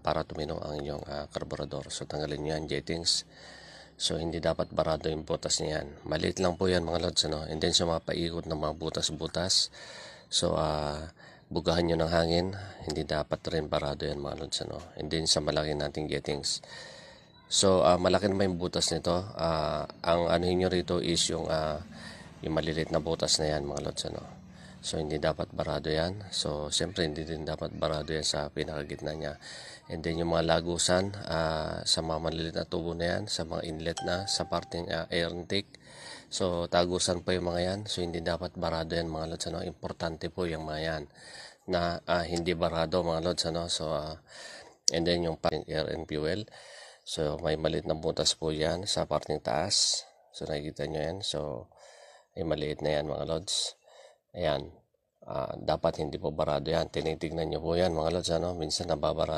para tuminog ang inyong carburetor. So tanggalin nyo yan, jettings. So hindi dapat barado yung butas niyan. Maliit lang po yan mga lods, ano? And then sumapaikot ng mga butas-butas. So bugahan nyo ng hangin. Hindi dapat rin barado yan mga lods, ano? And then sa malaki nating jettings. So malaki naman yung butas nito. Ang anuhin nyo rito is yung maliliit na butas na yan mga lods, ano? So hindi dapat barado yan. So siyempre hindi din dapat barado yan sa pinakagitna niya. And then yung mga lagusan sa mga maliliit na tubo na yan, sa mga inlet na, sa parting air intake. So tagusan pa yung mga yan. So hindi dapat barado yan mga lods, ano? Importante po yung mga yan na hindi barado mga lods, ano? So and then yung parting air and fuel. So may maliit na butas po yan sa parting taas. So nakikita nyo yan. So ay maliit na yan mga lods. Ayan, dapat hindi po barado yan. Tinitignan nyo po yan mga lods, ano? Minsan nababarado.